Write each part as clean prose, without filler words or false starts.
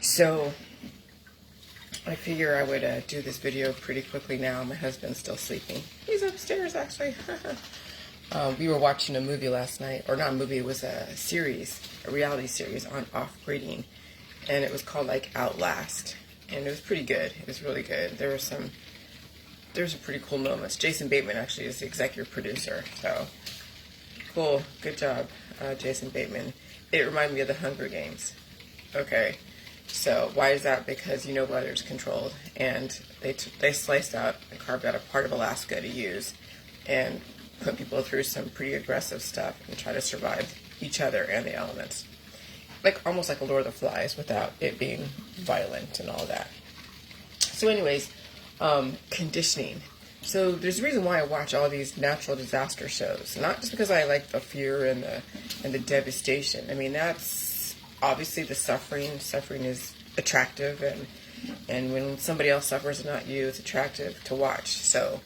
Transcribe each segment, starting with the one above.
So I figure I would do this video pretty quickly now. My husband's still sleeping. He's upstairs, actually. We were watching a movie last night, or not a movie, it was a series, a reality series on off-griding, and it was called like Outlast, and it was pretty good. It was really good. There were some pretty cool moments. Jason Bateman actually is the executive producer, so cool, good job, Jason Bateman. It reminded me of the Hunger Games. Okay, so why is that? Because weather is controlled, and they sliced out and carved out a part of Alaska to use, and put people through some pretty aggressive stuff and try to survive each other and the elements. Like almost like a Lord of the Flies without it being violent and all that. So anyways, conditioning. So there's a reason why I watch all these natural disaster shows. Not just because I like the fear and the devastation. I mean, that's obviously the suffering. Suffering is attractive, and when somebody else suffers and not you, it's attractive to watch. So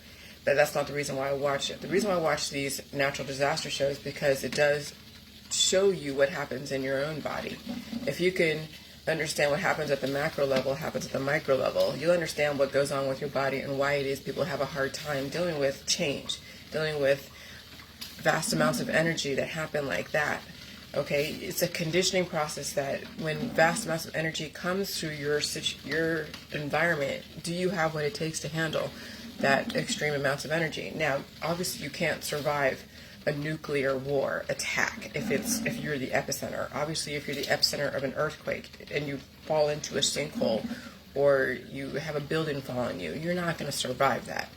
but that's not the reason why I watch it. The reason why I watch these natural disaster shows is because it does show you what happens in your own body. If you can understand what happens at the macro level, happens at the micro level, you'll understand what goes on with your body and why it is people have a hard time dealing with change, dealing with vast amounts of energy that happen like that. Okay, it's a conditioning process that when vast amounts of energy comes through your environment, do you have what it takes to handle that extreme amounts of energy? Now, obviously, you can't survive a nuclear war attack if you're the epicenter. Obviously, if you're the epicenter of an earthquake and you fall into a sinkhole or you have a building fall on you, you're not going to survive that.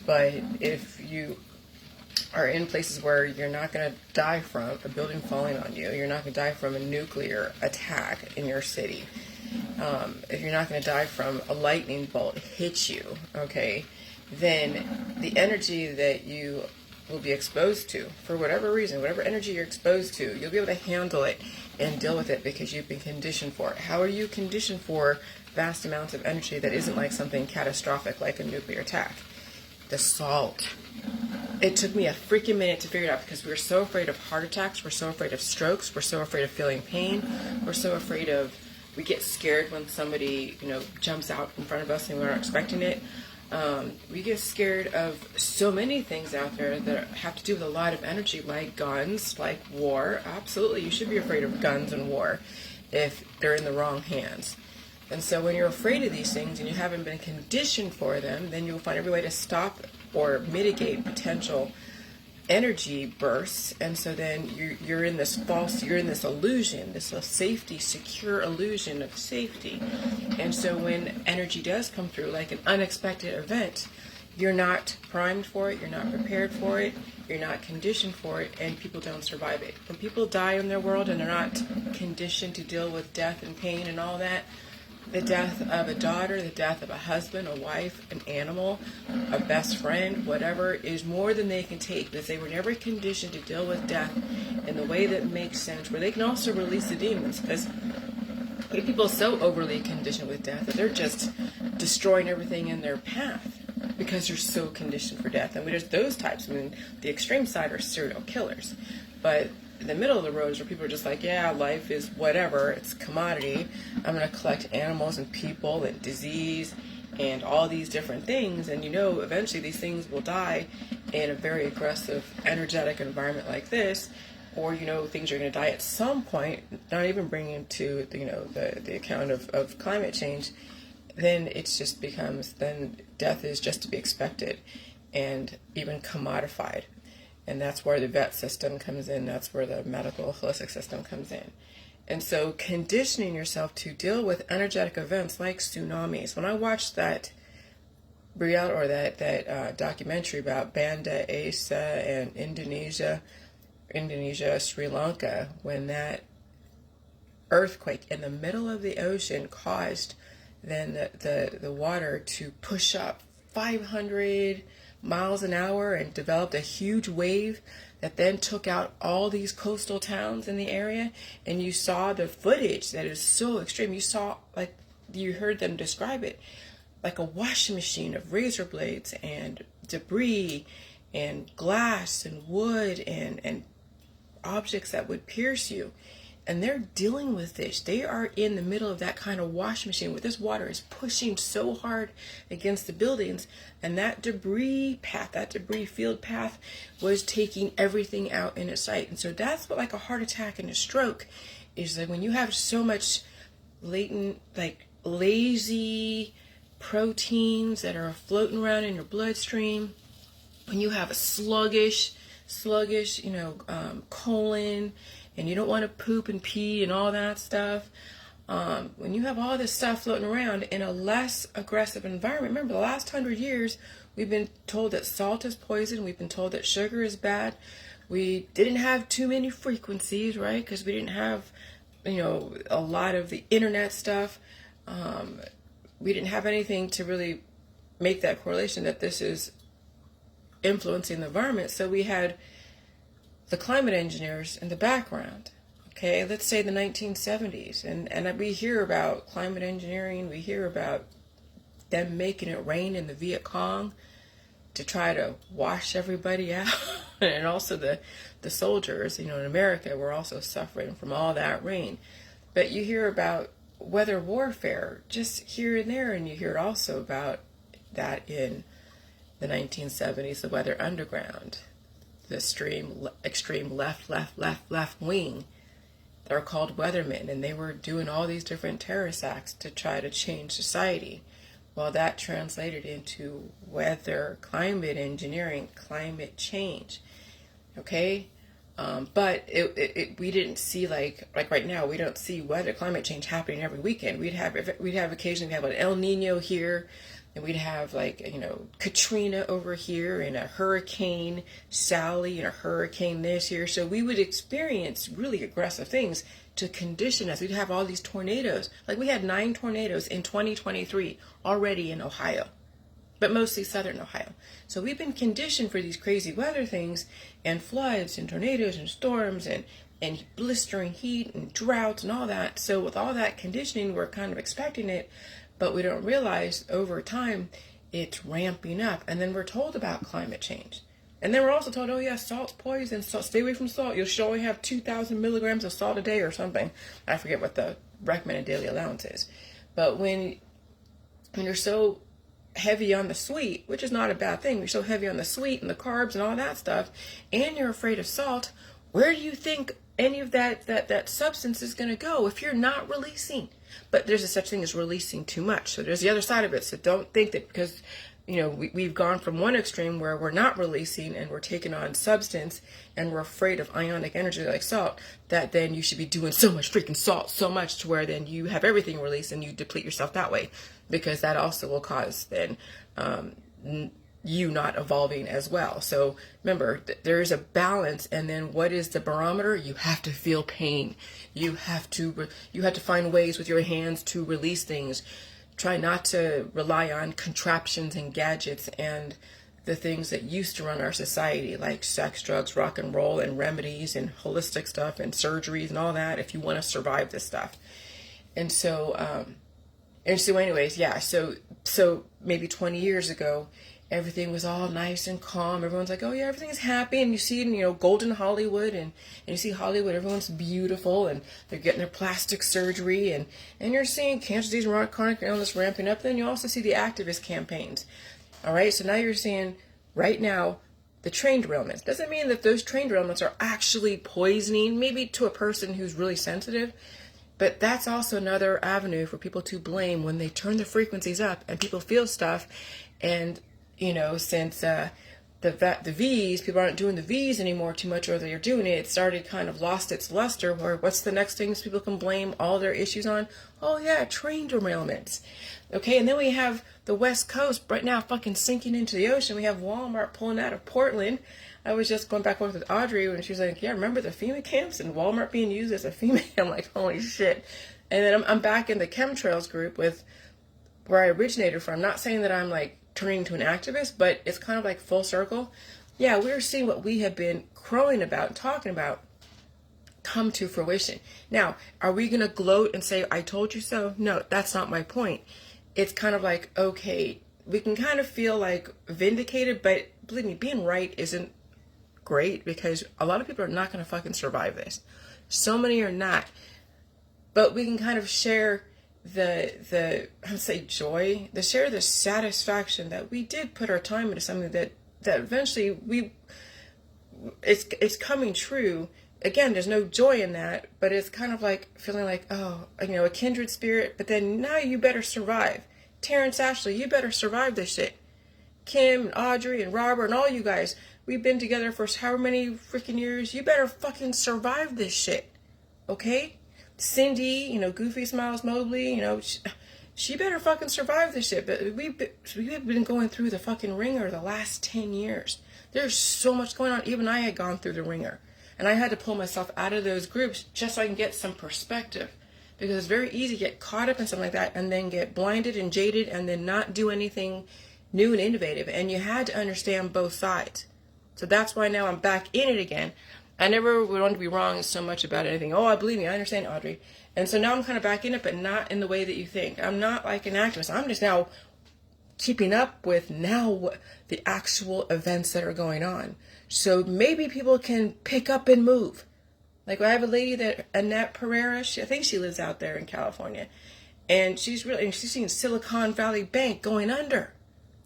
But if you are in places where you're not going to die from a building falling on you, you're not going to die from a nuclear attack in your city, if you're not going to die from a lightning bolt hit you, okay, then the energy that you will be exposed to, for whatever reason, whatever energy you're exposed to, you'll be able to handle it and deal with it because you've been conditioned for it. How are you conditioned for vast amounts of energy that isn't like something catastrophic like a nuclear attack? The salt. It took me a freaking minute to figure it out because we're so afraid of heart attacks, we're so afraid of strokes, we're so afraid of feeling pain, we're so afraid of, we get scared when somebody, jumps out in front of us and we aren't expecting it. We get scared of so many things out there that have to do with a lot of energy, like guns, like war. Absolutely, you should be afraid of guns and war if they're in the wrong hands. And so when you're afraid of these things and you haven't been conditioned for them, then you'll find every way to stop or mitigate potential energy bursts. And so then you're in this illusion, this safety, secure illusion of safety. And so when energy does come through, like an unexpected event, you're not primed for it, you're not prepared for it, you're not conditioned for it, and people don't survive it. When people die in their world and they're not conditioned to deal with death and pain and all that, the death of a daughter, the death of a husband, a wife, an animal, a best friend, whatever, is more than they can take because they were never conditioned to deal with death in the way that makes sense, where they can also release the demons. Because people are so overly conditioned with death that they're just destroying everything in their path because they're so conditioned for death. And there's those types. I mean, the extreme side are serial killers. But in the middle of the road is where people are just like, yeah, life is whatever, it's commodity. I'm going to collect animals and people and disease and all these different things. And eventually these things will die in a very aggressive, energetic environment like this. Or, things are going to die at some point, not even bringing to, the account of climate change. Then it just becomes, then death is just to be expected and even commodified. And that's where the vet system comes in. That's where the medical holistic system comes in. And so conditioning yourself to deal with energetic events like tsunamis. When I watched that documentary about Banda Aceh and Indonesia, Sri Lanka, when that earthquake in the middle of the ocean caused then the water to push up 500 miles an hour and developed a huge wave that then took out all these coastal towns in the area, and you saw the footage that is so extreme. You heard them describe it like a washing machine of razor blades and debris and glass and wood and objects that would pierce you. and they're dealing with this. They are in the middle of that kind of wash machine where this water is pushing so hard against the buildings, and that debris path, that debris field path was taking everything out in its sight. And so that's what like a heart attack and a stroke is, like when you have so much latent, like lazy proteins that are floating around in your bloodstream, when you have a sluggish, colon, and you don't want to poop and pee and all that stuff. When you have all this stuff floating around in a less aggressive environment, remember the last 100 years, we've been told that salt is poison. We've been told that sugar is bad. We didn't have too many frequencies, right? Because we didn't have, a lot of the internet stuff. We didn't have anything to really make that correlation that this is influencing the environment. So we had the climate engineers in the background. Okay, let's say the 1970s, and we hear about climate engineering. We hear about them making it rain in the Viet Cong to try to wash everybody out, and also the soldiers, in America, were also suffering from all that rain. But you hear about weather warfare just here and there, and you hear also about that in the 1970s, the weather underground, the extreme left wing. They're called Weathermen, and they were doing all these different terrorist acts to try to change society. Well, that translated into weather, climate engineering, climate change. Okay? But we didn't see like right now, we don't see climate change happening every weekend. We'd have occasionally have an El Nino here, and we'd have Katrina over here, and a Hurricane Sally, and a hurricane this here. So we would experience really aggressive things to condition us. We'd have all these tornadoes. Like we had 9 tornadoes in 2023 already in Ohio, but mostly southern Ohio. So we've been conditioned for these crazy weather things, and floods and tornadoes and storms and blistering heat and droughts and all that. So with all that conditioning, we're kind of expecting it, but we don't realize over time it's ramping up. And then we're told about climate change. And then we're also told, oh yeah, salt's poison, so stay away from salt. You should only have 2,000 milligrams of salt a day or something. I forget what the recommended daily allowance is. But when you're so heavy on the sweet, which is not a bad thing, you're so heavy on the sweet and the carbs and all that stuff, and you're afraid of salt, where do you think any of that substance is going to go if you're not releasing? But there's a such thing as releasing too much. So there's the other side of it. So don't think that because we've gone from one extreme where we're not releasing and we're taking on substance and we're afraid of ionic energy like salt, that then you should be doing so much freaking salt, so much to where then you have everything released and you deplete yourself that way, because that also will cause then you not evolving as well. So remember, there is a balance, and then what is the barometer? You have to feel pain. You have to find ways with your hands to release things. Try not to rely on contraptions and gadgets and the things that used to run our society, like sex, drugs, rock and roll, and remedies and holistic stuff and surgeries and all that, if you want to survive this stuff. And so anyways, yeah, so maybe 20 years ago, everything was all nice and calm. Everyone's like, oh yeah, everything is happy. And you see in, golden Hollywood, and you see Hollywood, everyone's beautiful, and they're getting their plastic surgery, and you're seeing cancer disease and chronic illness ramping up. Then you also see the activist campaigns. All right, so now you're seeing right now the train derailments. Doesn't mean that those train derailments are actually poisoning, maybe to a person who's really sensitive, but that's also another avenue for people to blame when they turn the frequencies up and people feel stuff. And since the V's, people aren't doing the V's anymore too much, or they're doing it, it started kind of lost its luster, where what's the next things people can blame all their issues on? Oh yeah, train derailments. Okay, and then we have the West Coast right now fucking sinking into the ocean. We have Walmart pulling out of Portland. I was just going back and forth with Audrey, and she was like, yeah, remember the FEMA camps and Walmart being used as a FEMA? I'm like, holy shit. And then I'm back in the chemtrails group with where I originated from. Not saying that I'm like turning into an activist, but it's kind of like full circle. Yeah, we're seeing what we have been crowing about and talking about come to fruition. Now, are we going to gloat and say, I told you so? No, that's not my point. It's kind of like, okay, we can kind of feel like vindicated, but believe me, being right isn't great, because a lot of people are not going to fucking survive this. So many are not. But we can kind of share the I would say joy, share the satisfaction that we did put our time into something that eventually it's coming true. Again, there's no joy in that, but it's kind of like feeling like, oh, a kindred spirit, but then now you better survive. Terrence Ashley, you better survive this shit. Kim and Audrey and Robert and all you guys, we've been together for however many freaking years. You better fucking survive this shit. Okay? Cindy, Goofy Smiles Mobley, she better fucking survive this shit. But we've been going through the fucking ringer the last 10 years. There's so much going on. Even I had gone through the ringer. And I had to pull myself out of those groups just so I can get some perspective. Because it's very easy to get caught up in something like that and then get blinded and jaded and then not do anything new and innovative. And you had to understand both sides. So that's why now I'm back in it again. I never would want to be wrong so much about anything. Oh, I believe me, I understand, Audrey. And so now I'm kind of back in it, but not in the way that you think. I'm not like an activist. I'm just now keeping up with now the actual events that are going on. So maybe people can pick up and move. Like I have a lady that Annette Pereira, I think she lives out there in California, and she's seeing Silicon Valley Bank going under.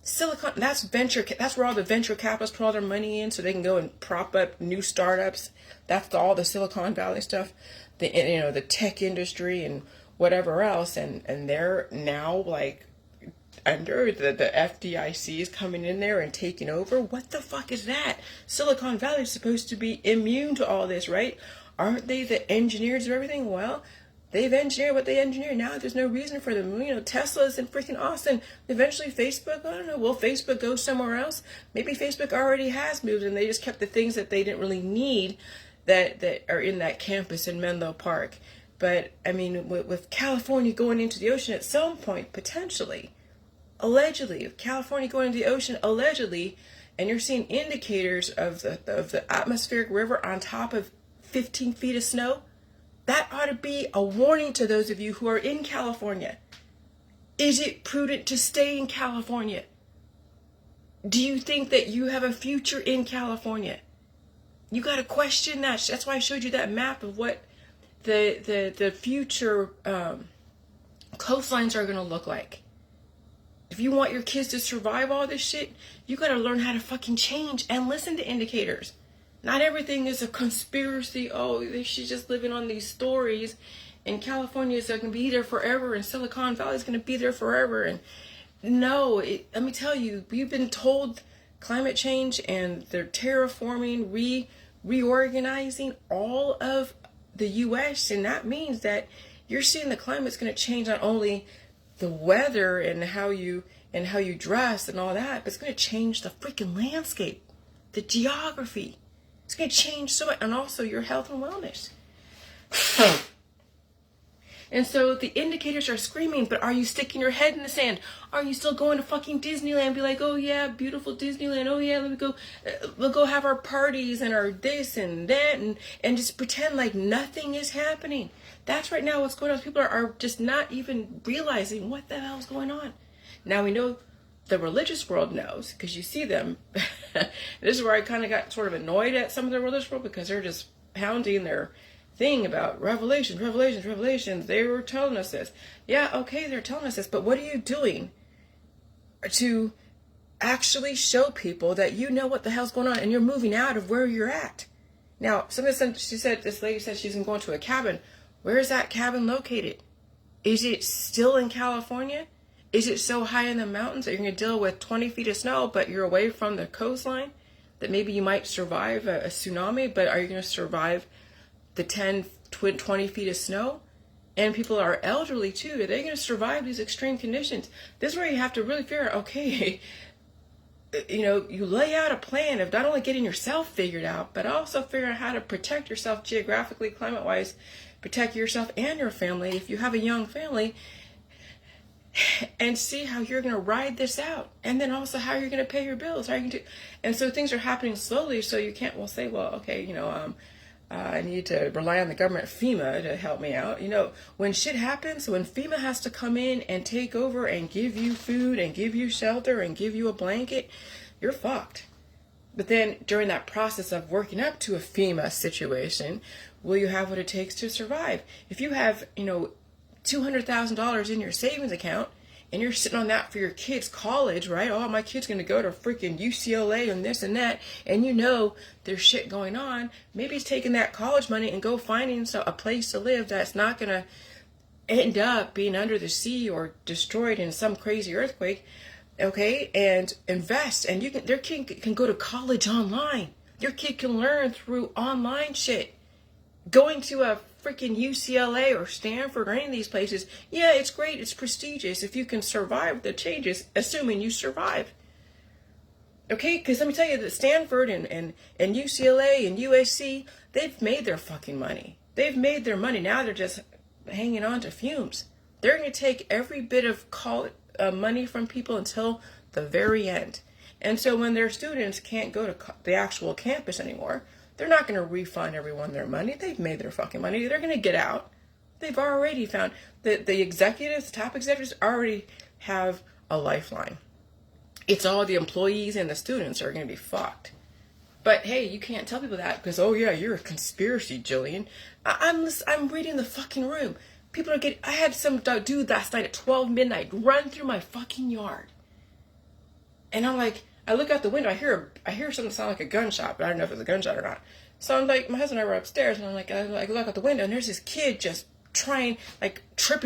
That's where all the venture capitalists put all their money in so they can go and prop up new startups. That's all the Silicon Valley stuff, the tech industry and whatever else, and they're now like under the FDIC is coming in there and taking over. What the fuck is that? Silicon Valley is supposed to be immune to all this, right? Aren't they the engineers of everything? Well, they've engineered what they engineer. Now there's no reason for them. Tesla's in freaking Austin. Eventually Facebook, I don't know, will Facebook go somewhere else? Maybe Facebook already has moved and they just kept the things that they didn't really need that are in that campus in Menlo Park. But, with California going into the ocean at some point, potentially, allegedly, if California going into the ocean, allegedly, and you're seeing indicators of the atmospheric river on top of 15 feet of snow, that ought to be a warning to those of you who are in California. Is it prudent to stay in California? Do you think that you have a future in California? You got to question that. That's why I showed you that map of what the future coastlines are going to look like. If you want your kids to survive all this shit, you got to learn how to fucking change and listen to indicators. Not everything is a conspiracy. Oh, she's just living on these stories. And California is going to be there forever. And Silicon Valley is going to be there forever. And no, let me tell you, we've been told climate change and they're terraforming, reorganizing all of the U.S. And that means that you're seeing the climate's going to change not only the weather and how you dress and all that, but it's going to change the freaking landscape, the geography. It's going to change so much, and also your health and wellness. And so the indicators are screaming, but are you sticking your head in the sand? Are you still going to fucking Disneyland? Be like, oh yeah, beautiful Disneyland. Oh yeah, we'll go have our parties and our this and that, and just pretend like nothing is happening. That's right now what's going on. People are just not even realizing what the hell's going on. Now we know the religious world knows, because you see them. This is where I kind of got sort of annoyed at some of the religious world, because they're just pounding their thing about revelations. They were telling us this. Yeah, okay, they're telling us this, but what are you doing to actually show people that you know what the hell's going on and you're moving out of where you're at? Now, this lady said she's going to a cabin. Where is that cabin located? Is it still in California? Is it so high in the mountains that you're going to deal with 20 feet of snow, but you're away from the coastline, that maybe you might survive a tsunami, but are you going to survive the 20 feet of snow? And people are elderly too. Are they going to survive these extreme conditions? This is where you have to really figure out, okay, you lay out a plan of not only getting yourself figured out, but also figure out how to protect yourself geographically, climate-wise, protect yourself and your family if you have a young family, and see how you're going to ride this out. And then also how you're going to pay your bills. And so things are happening slowly, so you can't say, well, okay, I need to rely on the government, FEMA, to help me out. When shit happens, when FEMA has to come in and take over and give you food and give you shelter and give you a blanket, you're fucked. But then during that process of working up to a FEMA situation, will you have what it takes to survive? If you have, $200,000 in your savings account and you're sitting on that for your kids' college, right? Oh, my kid's going to go to freaking UCLA and this and that. And there's shit going on. Maybe it's taking that college money and go finding a place to live that's not going to end up being under the sea or destroyed in some crazy earthquake. Okay, and invest, and their kid can go to college online. Your kid can learn through online shit. Going to a freaking UCLA or Stanford or any of these places, yeah, it's great, it's prestigious if you can survive the changes, assuming you survive. Okay, because let me tell you that Stanford and UCLA and USC, they've made their fucking money. They've made their money. Now they're just hanging on to fumes. They're going to take every bit of money from people until the very end. And so when their students can't go to the actual campus anymore, they're not going to refund everyone their money. They've made their fucking money. They're going to get out. They've already found the executives, top executives already have a lifeline. It's all the employees and the students are going to be fucked. But hey, you can't tell people that because, oh yeah, you're a conspiracy, Jillian. I'm reading the fucking room. People are getting, I had some dude last night at 12 midnight run through my fucking yard. And I'm like, I look out the window, I hear something sound like a gunshot, but I don't know if it was a gunshot or not. So I'm like, my husband and I were upstairs, and I'm like, I look out the window, and there's this kid just tripping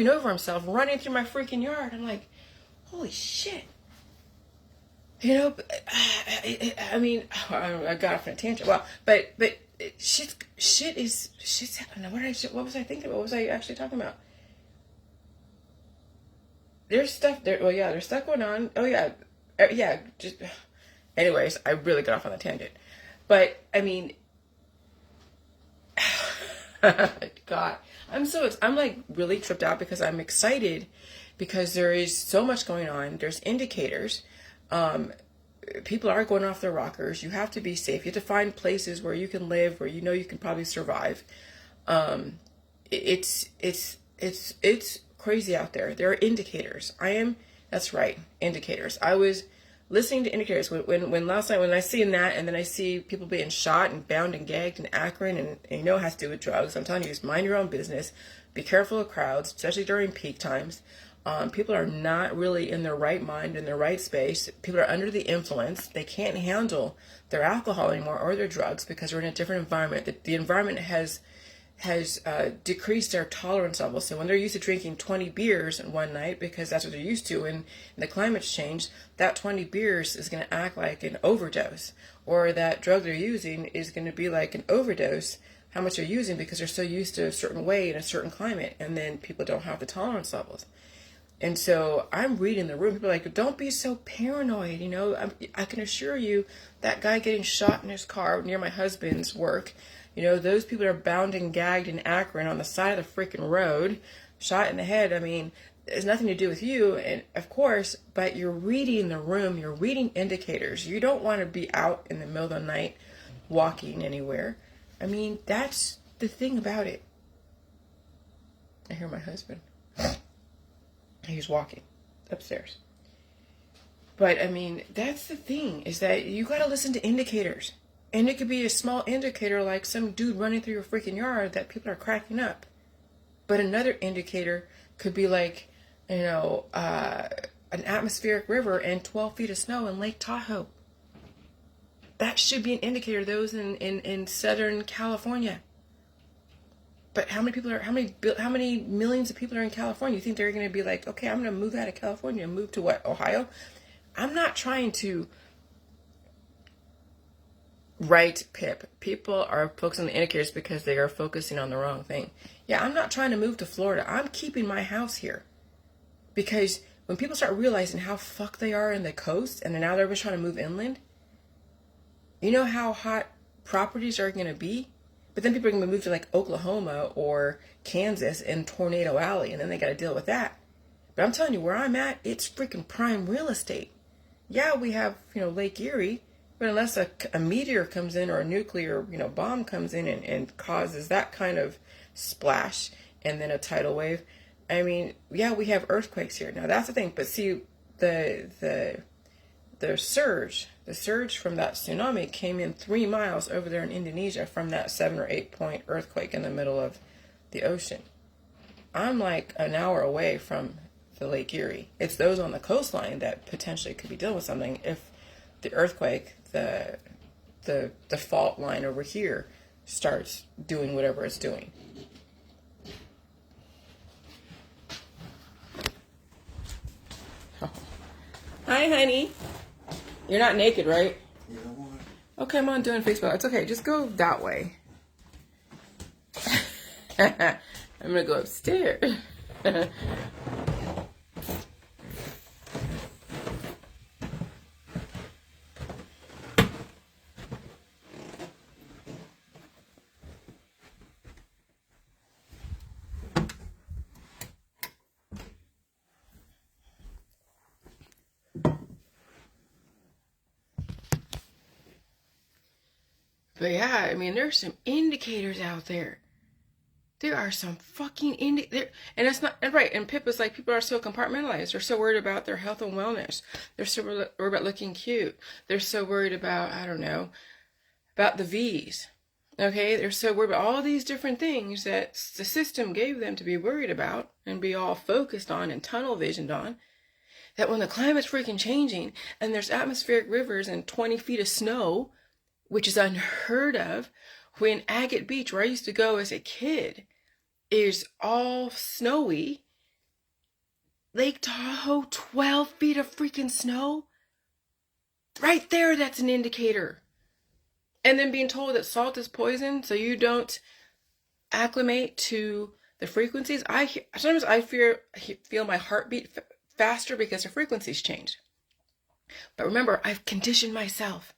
over himself, running through my freaking yard. I'm like, holy shit. I mean, I got off on a tangent. Well, but shit's happening. What was I thinking? What was I actually talking about? There's stuff there. Well, yeah, there's stuff going on. Oh yeah, yeah. Anyways, I really got off on a tangent. But I mean, God, I'm like really tripped out because I'm excited because there is so much going on. There's indicators. People are going off their rockers. You have to be safe. You have to find places where you can live, where you can probably survive. It's crazy out there. There are indicators. That's right, indicators. I was listening to indicators when last night when I see that, and then I see people being shot and bound and gagged in Akron, and it has to do with drugs. I'm telling you, just mind your own business. Be careful of crowds, especially during peak times. People are not really in their right mind, in their right space. People are under the influence. They can't handle their alcohol anymore or their drugs because they're in a different environment. The environment has decreased their tolerance level. So when they're used to drinking 20 beers in one night, because that's what they're used to, and the climate's changed, that 20 beers is going to act like an overdose. Or that drug they're using is going to be like an overdose, how much they're using, because they're so used to a certain way in a certain climate, and then people don't have the tolerance levels. And so I'm reading the room. People are like, don't be so paranoid. I can assure you that guy getting shot in his car near my husband's work, those people are bound and gagged in Akron on the side of the freaking road, shot in the head. I mean, it's nothing to do with you, and of course, but you're reading the room. You're reading indicators. You don't want to be out in the middle of the night walking anywhere. I mean, that's the thing about it. I hear my husband. He's walking upstairs. But I mean, that's the thing, is that you got to listen to indicators. And it could be a small indicator like some dude running through your freaking yard that people are cracking up. But another indicator could be like, an atmospheric river and 12 feet of snow in Lake Tahoe. That should be an indicator, those in Southern California. But how many millions of people are in California? You think they're going to be like, okay, I'm going to move out of California and move to what, Ohio? I'm not trying to write Pip. People are focusing on the indicators because they are focusing on the wrong thing. Yeah, I'm not trying to move to Florida. I'm keeping my house here. Because when people start realizing how fucked they are in the coast, and then now they're just trying to move inland, you know how hot properties are going to be? But then people are going to move to like Oklahoma or Kansas in Tornado Alley, and then they got to deal with that. But I'm telling you, where I'm at, it's freaking prime real estate. Yeah, we have, Lake Erie, but unless a meteor comes in or a nuclear, bomb comes in and causes that kind of splash and then a tidal wave, I mean, yeah, we have earthquakes here. Now, that's the thing. But see, the the surge from that tsunami came in 3 miles over there in Indonesia from that 7 or 8 point earthquake in the middle of the ocean. I'm like an hour away from the Lake Erie. It's those on the coastline that potentially could be dealing with something if the earthquake, the fault line over here starts doing whatever it's doing. Oh. Hi, honey. You're not naked, right? Yeah, I want. Okay, I'm on doing Facebook. It's okay. Just go that way. I'm gonna go upstairs. But yeah, I mean, there's some indicators out there. There are some fucking indicators. And it's not, right, and Pip is like, people are so compartmentalized. They're so worried about their health and wellness. They're so worried about looking cute. They're so worried about, I don't know, about the V's. Okay? They're so worried about all these different things that the system gave them to be worried about and be all focused on and tunnel visioned on. That when the climate's freaking changing and there's atmospheric rivers and 20 feet of snow, which is unheard of, when Agate Beach, where I used to go as a kid, is all snowy. Lake Tahoe, 12 feet of freaking snow. Right there, that's an indicator. And then being told that salt is poison, so you don't acclimate to the frequencies. Sometimes I feel my heartbeat faster because the frequencies change. But remember, I've conditioned myself.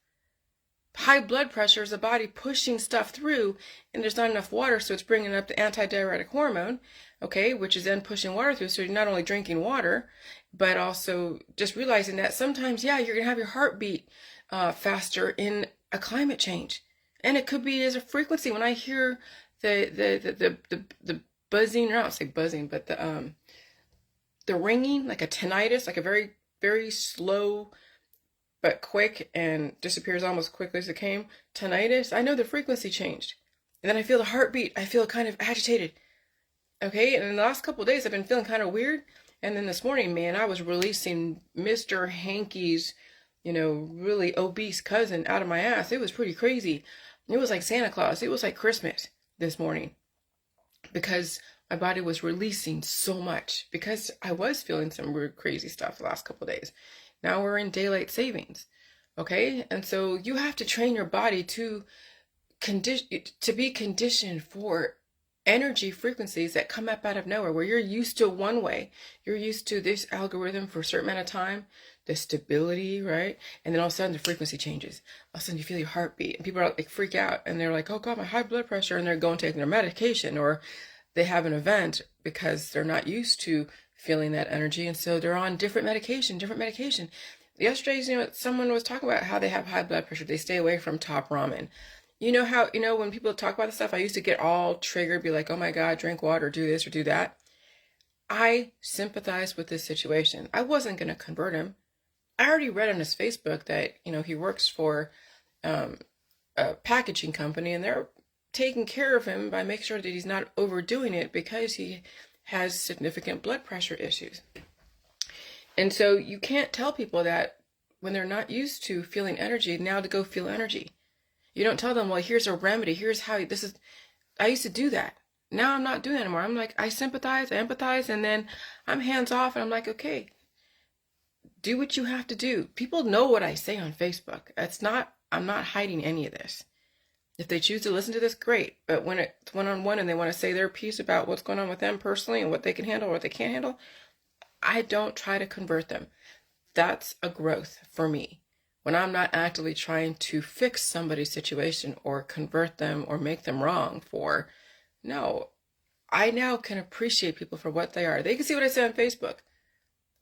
High blood pressure is the body pushing stuff through, and there's not enough water, so it's bringing up the antidiuretic hormone, okay, which is then pushing water through. So you're not only drinking water, but also just realizing that sometimes, yeah, you're gonna have your heartbeat faster in a climate change, and it could be as a frequency. When I hear the buzzing, or I don't say buzzing, but the ringing, like a tinnitus, like a very, very slow but quick and disappears almost quickly as it came, tinnitus, I know the frequency changed. And then I feel the heartbeat. I feel kind of agitated. Okay, and in the last couple of days, I've been feeling kind of weird. And then this morning, man, I was releasing Mr. Hanky's, really obese cousin out of my ass. It was pretty crazy. It was like Santa Claus. It was like Christmas this morning. Because my body was releasing so much. Because I was feeling some weird, crazy stuff the last couple of days. Now we're in daylight savings, okay? And so you have to train your body to be conditioned for energy frequencies that come up out of nowhere, where you're used to one way. You're used to this algorithm for a certain amount of time, the stability, right? And then all of a sudden the frequency changes. All of a sudden you feel your heartbeat, and people are like freak out, and they're like, oh God, my high blood pressure, and they're going taking their medication, or they have an event because they're not used to feeling that energy, and so they're on different medication. Yesterday, someone was talking about how they have high blood pressure. They stay away from top ramen. You know how, when people talk about this stuff, I used to get all triggered, be like, oh my God, drink water, do this or do that. I sympathize with this situation. I wasn't going to convert him. I already read on his Facebook that, he works for a packaging company, and they're taking care of him by making sure that he's not overdoing it because he has significant blood pressure issues. And so you can't tell people that when they're not used to feeling energy, now to go feel energy. You don't tell them, well, here's a remedy. Here's how this is. I used to do that. Now I'm not doing that anymore. I'm like, I sympathize, I empathize, and then I'm hands off, and I'm like, okay, do what you have to do. People know what I say on Facebook. I'm not hiding any of this. If they choose to listen to this, great. But when it's one-on-one and they want to say their piece about what's going on with them personally and what they can handle or what they can't handle, I don't try to convert them. That's a growth for me. When I'm not actively trying to fix somebody's situation or convert them or make them wrong no. I now can appreciate people for what they are. They can see what I say on Facebook.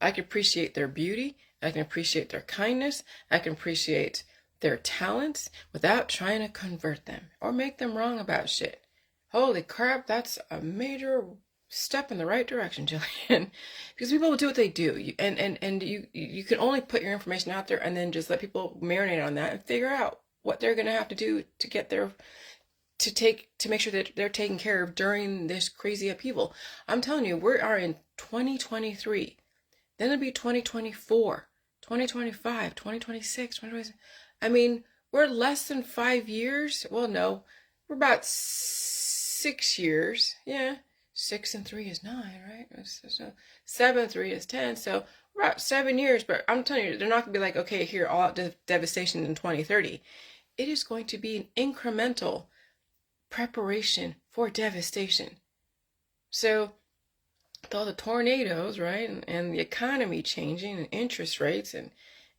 I can appreciate their beauty. I can appreciate their kindness. I can appreciate their talents without trying to convert them or make them wrong about shit. Holy crap, that's a major step in the right direction, Jillian, because people will do what they do. And you can only put your information out there and then just let people marinate on that and figure out what they're going to have to do to get their to make sure that they're taken care of during this crazy upheaval. I'm telling you, we are in 2023. Then it'll be 2024, 2025, 2026, 2027. I mean, we're less than 5 years. Well, no, we're about 6 years. Yeah, 6 and 3 is 9, right? So 7 and 3 is 10. So we're about 7 years. But I'm telling you, they're not going to be like, okay, here, all out devastation in 2030. It is going to be an incremental preparation for devastation. So with all the tornadoes, right, and the economy changing and interest rates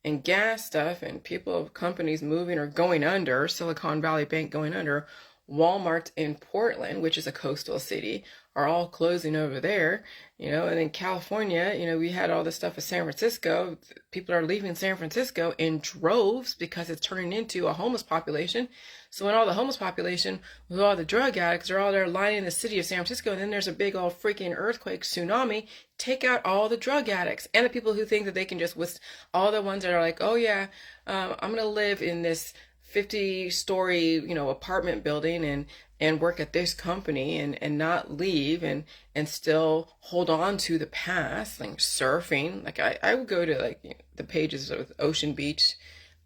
and gas stuff and people, companies moving or going under, Silicon Valley Bank going under, Walmart in Portland, which is a coastal city, are all closing over there, and in California, we had all this stuff with San Francisco. People are leaving San Francisco in droves because it's turning into a homeless population. So when all the homeless population with all the drug addicts are all there lining the city of San Francisco, and then there's a big old freaking earthquake tsunami, take out all the drug addicts and the people who think that they can just, with all the ones that are like, oh yeah, I'm going to live in this 50-story, apartment building and work at this company and not leave and still hold on to the past, like surfing. Like I would go to the pages of Ocean Beach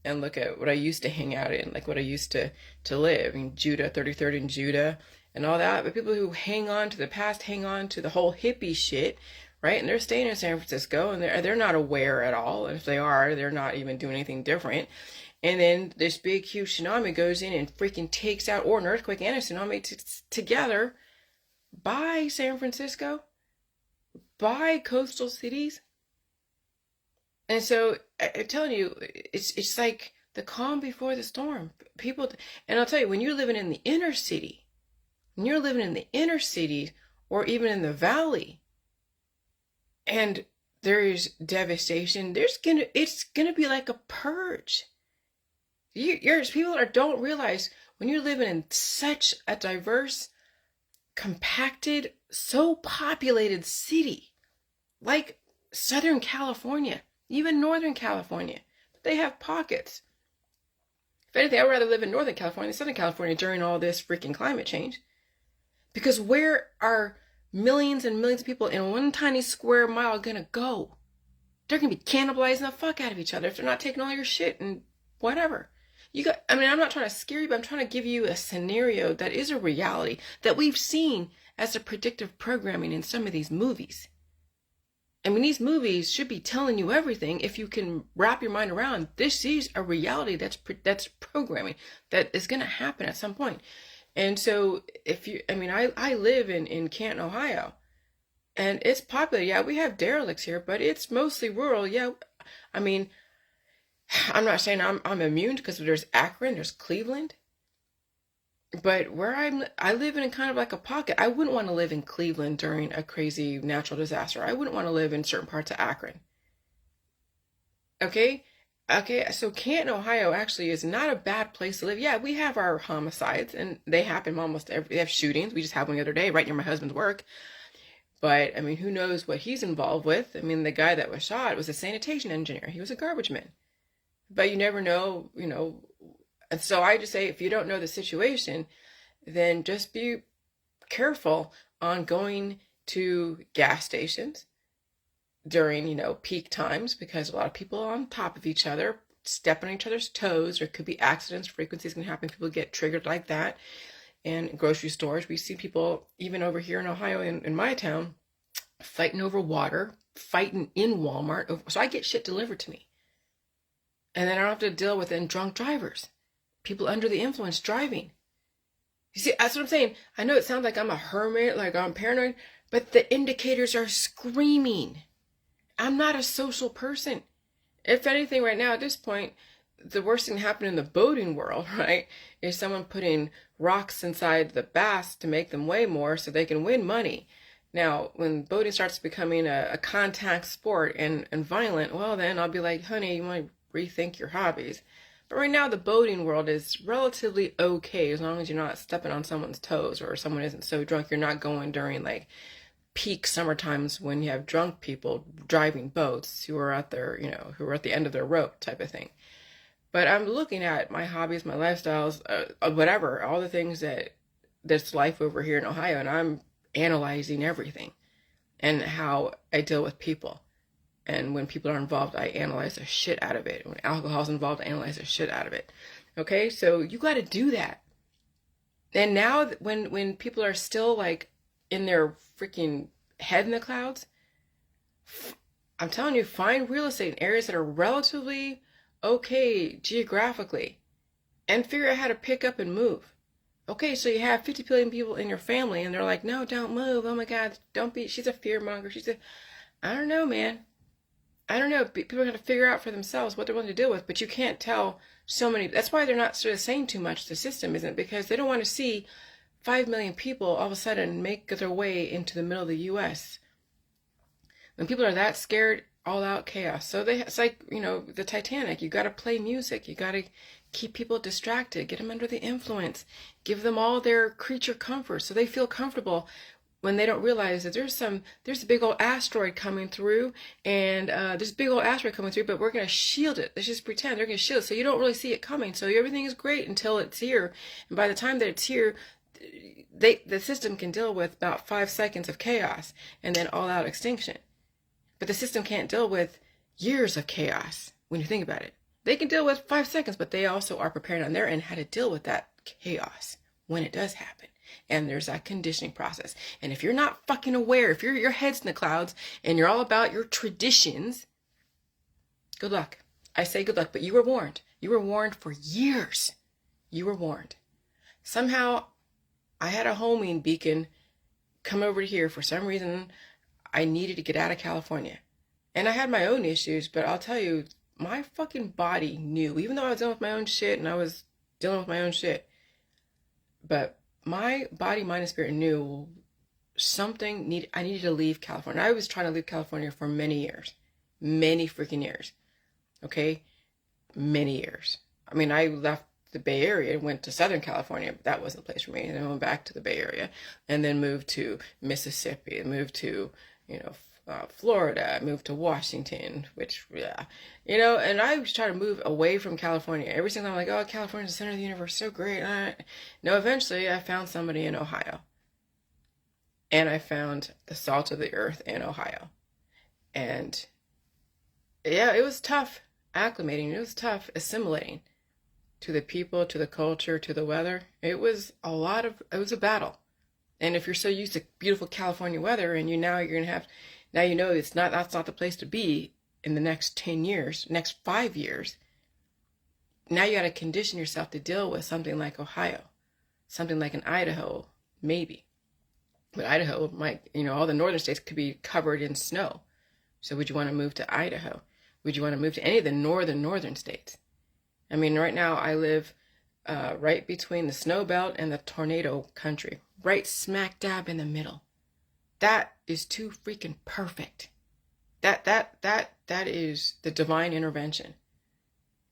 and look at what I used to hang out in, like what I used to live in Judah, 33rd and Judah and all that. But people who hang on to the past, hang on to the whole hippie shit, right? And they're staying in San Francisco and they're not aware at all. And if they are, they're not even doing anything different. And then this big, huge tsunami goes in and freaking takes out, or an earthquake and a tsunami together, by San Francisco, by coastal cities. And so I'm telling you, it's like the calm before the storm. People, and I'll tell you, when you're living in the inner city, or even in the valley, and there's devastation, it's gonna be like a purge. People don't realize when you're living in such a diverse, compacted, so populated city, like Southern California, even Northern California, they have pockets. If anything, I'd rather live in Northern California than Southern California during all this freaking climate change. Because where are millions and millions of people in one tiny square mile gonna go? They're gonna be cannibalizing the fuck out of each other if they're not taking all your shit and whatever. I'm not trying to scare you, but I'm trying to give you a scenario that is a reality that we've seen as a predictive programming in some of these movies. I mean, these movies should be telling you everything if you can wrap your mind around this is a reality that's programming that is going to happen at some point. And so I live in Canton, Ohio, and it's popular. Yeah, we have derelicts here, but it's mostly rural. Yeah, I mean, I'm not saying I'm immune because there's Akron, there's Cleveland. But where I live in kind of like a pocket. I wouldn't want to live in Cleveland during a crazy natural disaster. I wouldn't want to live in certain parts of Akron. Okay? Okay, so Canton, Ohio actually is not a bad place to live. Yeah, we have our homicides and they happen they have shootings. We just had one the other day right near my husband's work. But, I mean, who knows what he's involved with? I mean, the guy that was shot was a sanitation engineer. He was a garbage man. But you never know, And so I just say, if you don't know the situation, then just be careful on going to gas stations during, peak times, because a lot of people are on top of each other, stepping on each other's toes. There could be accidents, frequencies can happen. People get triggered like that. And grocery stores, we see people, even over here in Ohio, in my town, fighting over water, fighting in Walmart. So I get shit delivered to me. And then I don't have to deal with drunk drivers. People under the influence driving. You see, that's what I'm saying. I know it sounds like I'm a hermit, like I'm paranoid, but the indicators are screaming. I'm not a social person. If anything, right now at this point, the worst thing happening in the boating world, right, is someone putting rocks inside the bass to make them weigh more so they can win money. Now, when boating starts becoming a contact sport and violent, well, then I'll be like, honey, you want to rethink your hobbies. But right now, the boating world is relatively okay as long as you're not stepping on someone's toes or someone isn't so drunk you're not going during peak summer times when you have drunk people driving boats who are at their, who are at the end of their rope type of thing. But I'm looking at my hobbies, my lifestyles, whatever, all the things that's life over here in Ohio, and I'm analyzing everything and how I deal with people. And when people are involved, I analyze the shit out of it. When alcohol's involved, I analyze the shit out of it. Okay, so you got to do that. And now when people are still like in their freaking head in the clouds, I'm telling you, find real estate in areas that are relatively okay geographically and figure out how to pick up and move. Okay, so you have 50 billion people in your family and they're like, no, don't move. Oh my God, don't be, she's a fear monger. I don't know, man. I don't know. People are going to figure out for themselves what they're willing to deal with, but you can't tell so many. That's why they're not sort of saying too much to the system, isn't it? Because they don't want to see 5 million people all of a sudden make their way into the middle of the U.S. When people are that scared, all out chaos. So it's like, the Titanic. You got to play music. You got to keep people distracted, get them under the influence, give them all their creature comfort so they feel comfortable when they don't realize that there's a big old asteroid coming through, and there's a big old asteroid coming through, but we're going to shield it. Let's just pretend they're going to shield it so you don't really see it coming. So everything is great until it's here. And by the time that it's here, the system can deal with about 5 seconds of chaos and then all out extinction. But the system can't deal with years of chaos when you think about it. They can deal with 5 seconds, but they also are prepared on their end how to deal with that chaos when it does happen. And there's that conditioning process. And if you're not fucking aware, if your head's in the clouds and you're all about your traditions, good luck. I say good luck, but you were warned. You were warned for years. You were warned. Somehow, I had a homing beacon come over here. For some reason, I needed to get out of California. And I had my own issues, but I'll tell you, my fucking body knew, even though I was dealing with my own shit and I was dealing with my own shit, but my body, mind, and spirit knew I needed to leave California. I was trying to leave California for many years. Many freaking years. Okay? Many years. I mean, I left the Bay Area and went to Southern California, but that wasn't the place for me. And then I went back to the Bay Area and then moved to Mississippi and moved to, Florida, moved to Washington, and I was trying to move away from California. Every single time I'm like, oh, California's the center of the universe, so great. No, eventually I found somebody in Ohio. And I found the salt of the earth in Ohio. And yeah, it was tough acclimating. It was tough assimilating to the people, to the culture, to the weather. It was a battle. And if you're so used to beautiful California weather and now you know that's not the place to be in the next 10 years, next 5 years. Now you got to condition yourself to deal with something like Ohio, something like an Idaho, maybe. But Idaho might, all the northern states could be covered in snow. So would you want to move to Idaho? Would you want to move to any of the northern states? I mean, right now I live right between the snow belt and the tornado country, right smack dab in the middle. That is too freaking perfect. That is the divine intervention.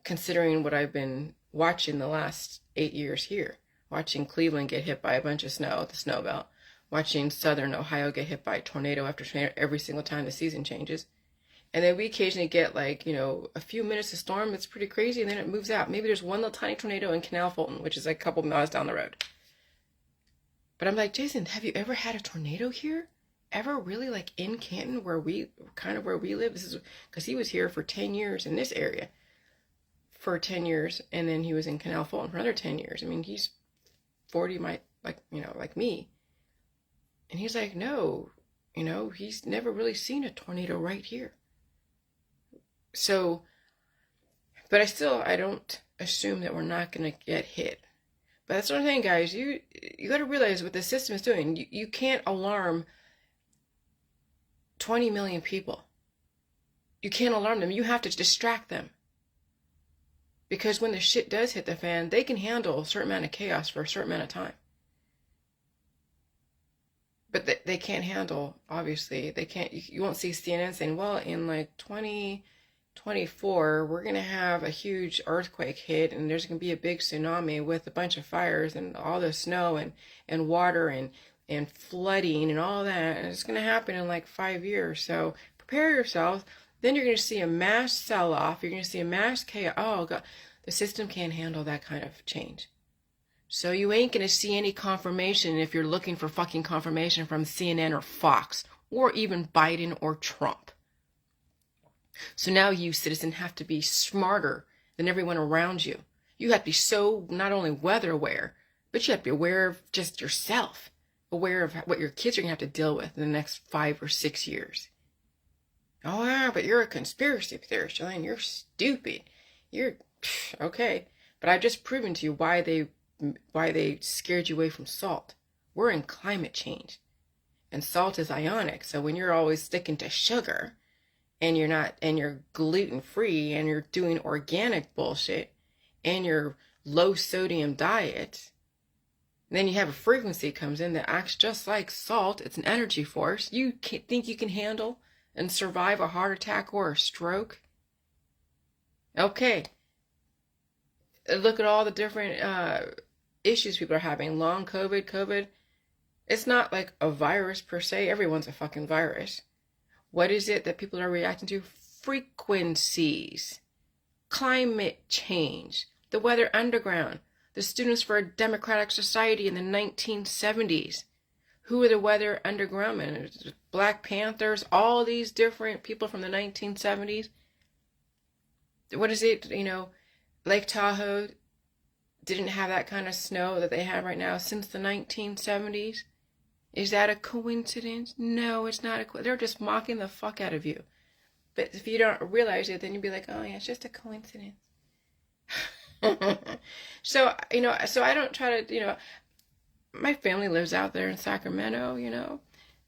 Considering what I've been watching the last 8 years here, watching Cleveland get hit by a bunch of snow, the snow belt, watching southern Ohio get hit by tornado after tornado every single time the season changes. And then we occasionally get a few minutes of storm that's pretty crazy, and then it moves out. Maybe there's one little tiny tornado in Canal Fulton, which is like a couple miles down the road. But I'm like, Jason, have you ever had a tornado here? Ever really, like in Canton, where we live? This is because he was here for 10 years in this area for 10 years, and then he was in Canal Fulton for another 10 years. I mean, he's 40, like me. And he's like, no, he's never really seen a tornado right here. So, but I don't assume that we're not going to get hit. But that's what I'm saying, guys. You got to realize what the system is doing. You can't alarm 20 million people. You can't alarm them. You have to distract them. Because when the shit does hit the fan, they can handle a certain amount of chaos for a certain amount of time. But they can't handle, obviously, you won't see CNN saying, well, in like 2024, we're going to have a huge earthquake hit, and there's going to be a big tsunami with a bunch of fires and all the snow and water, and and flooding and all that. And it's going to happen in like 5 years. So prepare yourself. Then you're going to see a mass sell-off. You're going to see a mass chaos. Oh, God. The system can't handle that kind of change. So you ain't going to see any confirmation if you're looking for fucking confirmation from CNN or Fox or even Biden or Trump. So now you, citizen, have to be smarter than everyone around you. You have to be so not only weather aware, but you have to be aware of just yourself, aware of what your kids are going to have to deal with in the next 5 or 6 years. Oh, yeah, but you're a conspiracy theorist, Elaine. You're stupid. You're, okay. But I've just proven to you why they scared you away from salt. We're in climate change. And salt is ionic. So when you're always sticking to sugar, and you're gluten-free, and you're doing organic bullshit, and your low sodium diet, then you have a frequency comes in that acts just like salt. It's an energy force. You think you can handle and survive a heart attack or a stroke? Okay. Look at all the different issues people are having. Long COVID. It's not like a virus per se. Everyone's a fucking virus. What is it that people are reacting to? Frequencies. Climate change. The Weather Underground. The Students for a Democratic Society in the 1970s. Who are the Weather Underground? Black Panthers. All these different people from the 1970s. What is it? Lake Tahoe didn't have that kind of snow that they have right now since the 1970s. Is that a coincidence? No, it's not. They're just mocking the fuck out of you. But if you don't realize it, then you'd be like, oh yeah, it's just a coincidence. So I don't try to, my family lives out there in Sacramento,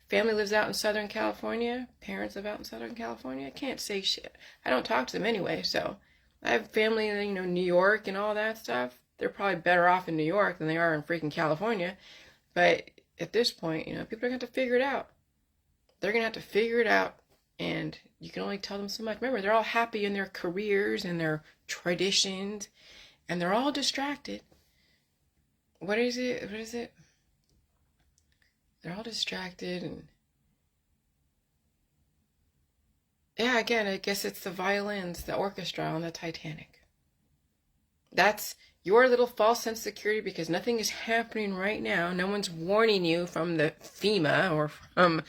Family lives out in Southern California. Parents live out in Southern California. I can't say shit. I don't talk to them anyway, so I have family in, New York and all that stuff. They're probably better off in New York than they are in freaking California. But at this point, people are going to have to figure it out. They're going to have to figure it out. And you can only tell them so much. Remember, they're all happy in their careers and their traditions. And they're all distracted. What is it? They're all distracted. And yeah, again, I guess it's the violins, the orchestra on the Titanic. That's your little false sense of security because nothing is happening right now. No one's warning you from the FEMA or from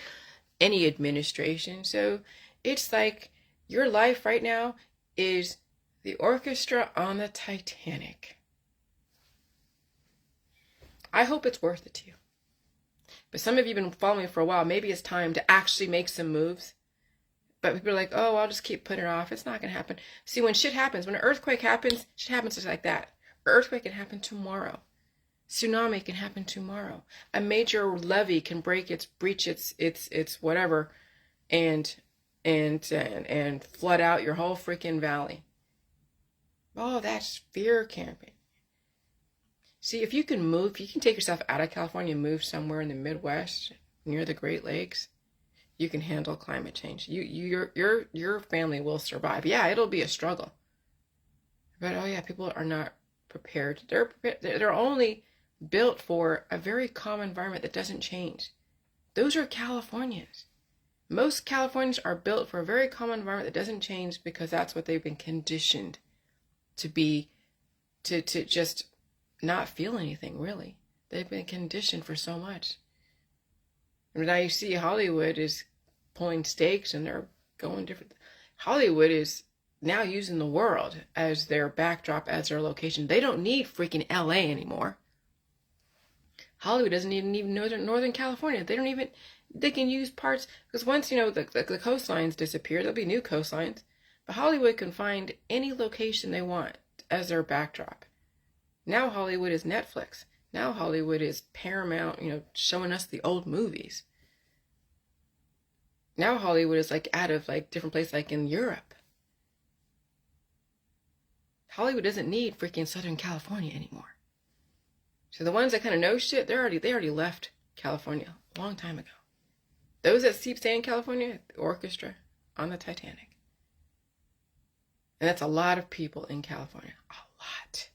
any administration. So it's like your life right now is the orchestra on the Titanic. I hope it's worth it to you. But some of you have been following me for a while. Maybe it's time to actually make some moves. But people are like, oh, I'll just keep putting it off. It's not going to happen. See, when shit happens, when an earthquake happens, shit happens just like that. An earthquake can happen tomorrow. Tsunami can happen tomorrow. A major levee can breach its whatever and flood out your whole freaking valley. Oh, that's fear camping. See, if you can move, if you can take yourself out of California and move somewhere in the Midwest near the Great Lakes, you can handle climate change. Your family will survive. Yeah, it'll be a struggle. But oh yeah, people are not prepared. They're only built for a very calm environment that doesn't change. Those are Californians. Most Californians are built for a very calm environment that doesn't change because that's what they've been conditioned to be, to just not feel anything, really. They've been conditioned for so much. And now you see Hollywood is pulling stakes and they're going different. Hollywood is now using the world as their backdrop, as their location. They don't need freaking LA anymore. Hollywood doesn't even need Northern California. They can use parts, because once, the coastlines disappear, there'll be new coastlines. But Hollywood can find any location they want as their backdrop. Now Hollywood is Netflix. Now Hollywood is Paramount, showing us the old movies. Now Hollywood is out of different places like in Europe. Hollywood doesn't need freaking Southern California anymore. So the ones that kind of know shit, they already left California a long time ago. Those that keep staying in California, the orchestra on the Titanic. And that's a lot of people in California. A lot.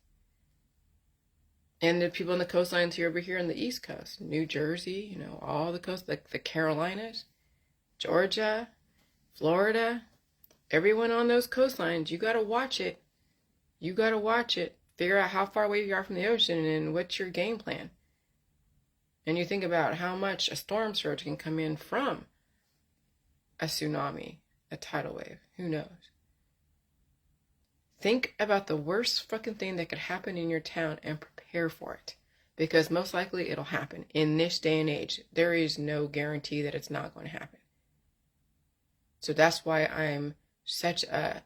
And the people on the coastlines here over here on the East Coast, New Jersey, you know, all the coast, like the Carolinas, Georgia, Florida, everyone on those coastlines, you got to watch it. You got to watch it. Figure out how far away you are from the ocean and what's your game plan. And you think about how much a storm surge can come in from a tsunami, a tidal wave. Who knows? Think about the worst fucking thing that could happen in your town and prepare for it. Because most likely it'll happen. In this day and age, there is no guarantee that it's not going to happen. So that's why I'm such a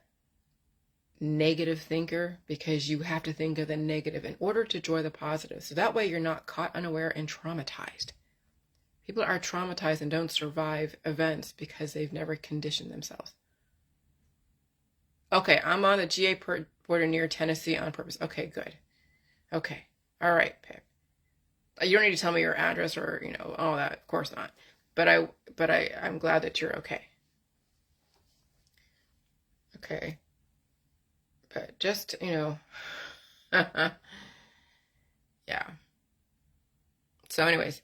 negative thinker, because you have to think of the negative in order to enjoy the positive. So that way you're not caught unaware and traumatized. People are traumatized and don't survive events because they've never conditioned themselves. Okay, I'm on the GA border near Tennessee on purpose. Okay, good. Okay. All right, Pip. You don't need to tell me your address or, you know, all that. Of course not. But I'm glad that you're okay. Okay. But just, you know, yeah. So anyways,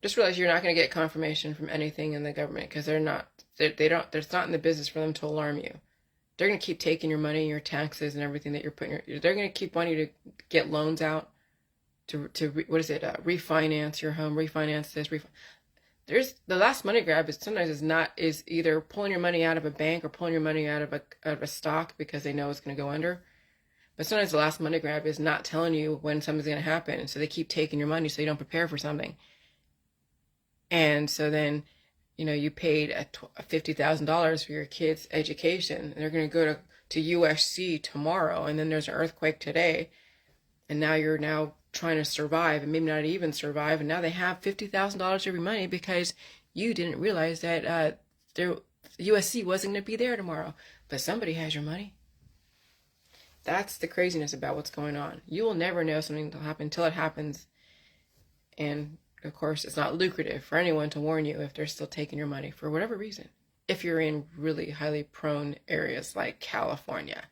just realize you're not going to get confirmation from anything in the government because they're not in the business for them to alarm you. They're going to keep taking your money, your taxes, and everything that you're putting. They're going to keep wanting you to get loans out to refinance your home, refinance this, There's the last money grab is either pulling your money out of a bank or pulling your money out of a stock because they know it's going to go under. But sometimes the last money grab is not telling you when something's going to happen. So they keep taking your money so you don't prepare for something. And so then, you know, you paid $50,000 for your kid's education. And they're going to go to USC tomorrow. And then there's an earthquake today. And now you're trying to survive and maybe not even survive. And now they have $50,000 of your money because you didn't realize that USC wasn't going to be there tomorrow. But somebody has your money. That's the craziness about what's going on. You will never know something will happen until it happens. And of course, it's not lucrative for anyone to warn you if they're still taking your money for whatever reason. If you're in really highly prone areas like California,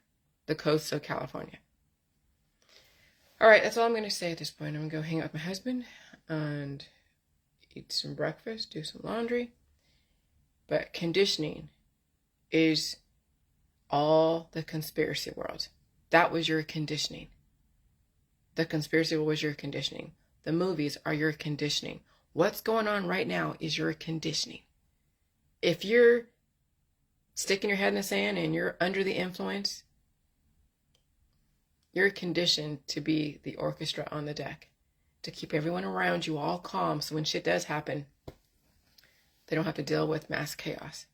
the coasts of California. All right, that's all I'm going to say at this point. I'm going to go hang out with my husband and eat some breakfast, do some laundry. But conditioning is all the conspiracy world. That was your conditioning. The conspiracy was your conditioning. The movies are your conditioning. What's going on right now is your conditioning. If you're sticking your head in the sand and you're under the influence, you're conditioned to be the orchestra on the deck, to keep everyone around you all calm so when shit does happen, they don't have to deal with mass chaos.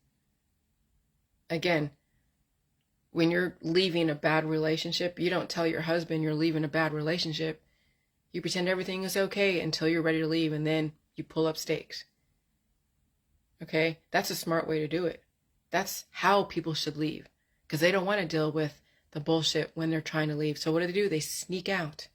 Again, when you're leaving a bad relationship, you don't tell your husband you're leaving a bad relationship. You pretend everything is okay until you're ready to leave, and then you pull up stakes. Okay? That's a smart way to do it. That's how people should leave, because they don't want to deal with the bullshit when they're trying to leave. So what do? They sneak out.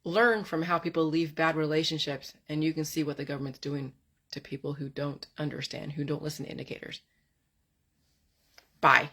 Learn from how people leave bad relationships, and you can see what the government's doing to people who don't understand, who don't listen to indicators. Bye.